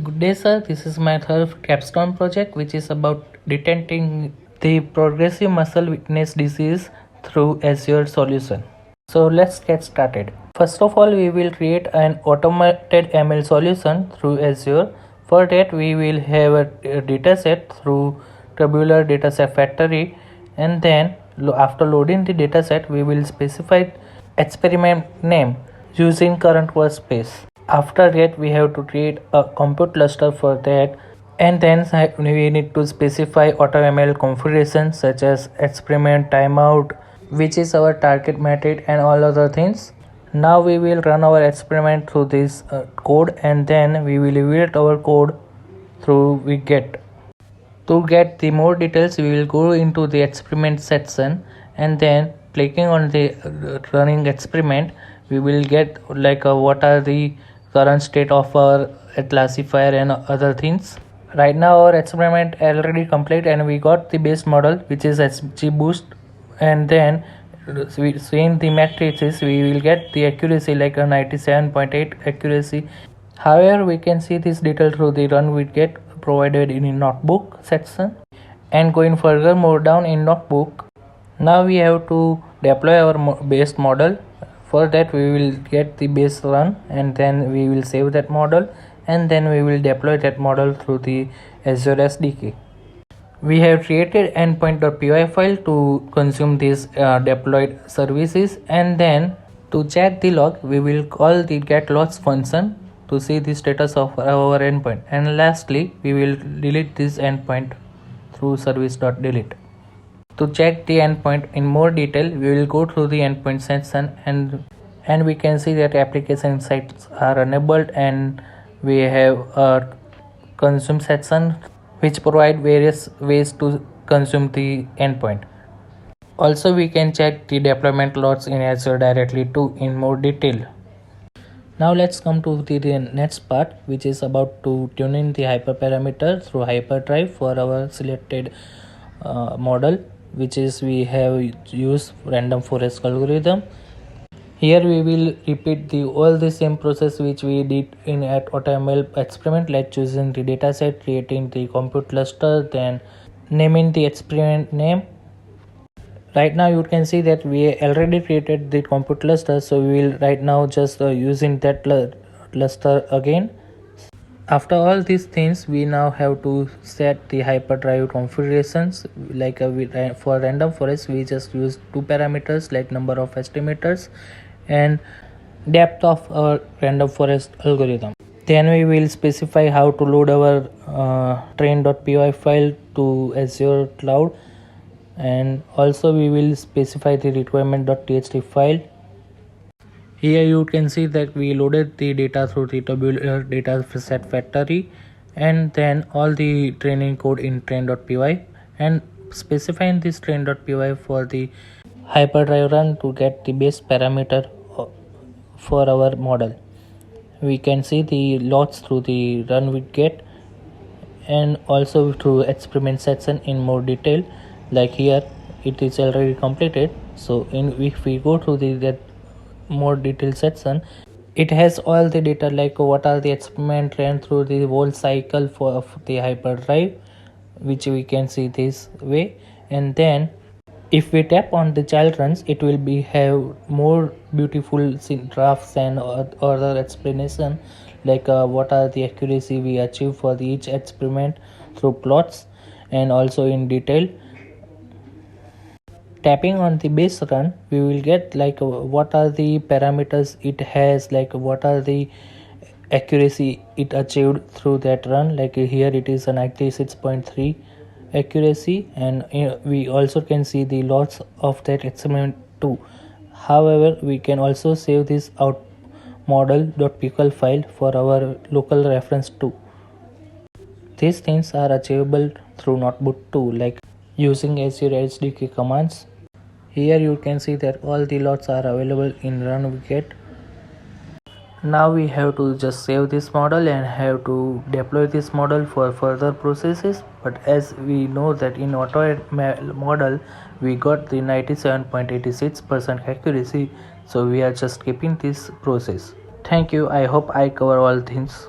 Good day, sir. This is my third capstone project, which is about detecting the progressive muscle weakness disease through Azure solution. So let's get started. First of all, we will create an automated ML solution through Azure. For that, we will have a dataset through Tabular Dataset Factory, and then after loading the dataset, we will specify experiment name using current workspace. After that, we have to create a compute cluster for that, and then we need to specify AutoML configurations such as experiment timeout, which is our target method, and all other things. Now we will run our experiment through this code, and then we will evaluate our code through Wget. To get the more details, we will go into the experiment section, and then clicking on the running experiment, we will get what are the current state of our classifier and other things. Right now our experiment already complete, and we got the base model, which is XGBoost, and then seeing the matrices, we will get the accuracy like a 97.8 accuracy. However, we can see this detail through the run Wget provided in the notebook section. And going further more down in notebook, now we have to deploy our base model. For that, we will get the base run, and then we will save that model, and then we will deploy that model through the Azure SDK. We have created endpoint.py file to consume these deployed services, and then to check the log, we will call the getLogs function to see the status of our endpoint. And lastly, we will delete this endpoint through service.delete. To check the endpoint in more detail, we will go through the endpoint section, and we can see that application sites are enabled, and we have a consume section which provide various ways to consume the endpoint. Also, we can check the deployment logs in Azure directly too in more detail. Now let's come to the next part, which is about to tune in the hyperparameter through Hyperdrive for our selected model, which is we have used random forest algorithm. Here we will repeat all the same process which we did in at AutoML experiment, like choosing the dataset, creating the compute cluster, then naming the experiment name. Right now you can see that we already created the compute cluster, so we will right now just using that cluster again. After all these things, we now have to set the hyperdrive configurations. For random forest, we just use two parameters like number of estimators and depth of our random forest algorithm. Then we will specify how to load our train.py file to Azure cloud, and also we will specify the requirement.txt file. Here you can see that we loaded the data through the Tabular Dataset Factory, and then all the training code in train.py, and specifying this train.py for the hyperdrive run to get the base parameter for our model. We can see the logs through the run Wget, and also through experiment section in more detail. Like here it is already completed, so if we go to that more detailed section, it has all the data like what are the experiment ran through the whole cycle for the hyperdrive, which we can see this way. And then if we tap on the child runs, it will have more beautiful graphs and other explanation like what are the accuracy we achieve for each experiment through plots, and also in detail. Tapping on the base run, we will get what are the parameters it has, like what are the accuracy it achieved through that run. Like here it is a 96.3 accuracy, and we also can see the lots of that experiment too. However, we can also save this out model.pickle file for our local reference too. These things are achievable through Notebook too, like using Azure SDK commands. Here you can see that all the lots are available in run Wget. Now we have to just save this model and have to deploy this model for further processes. But as we know that in auto model we got the 97.86% accuracy, so we are just skipping this process. Thank you. I hope I cover all things.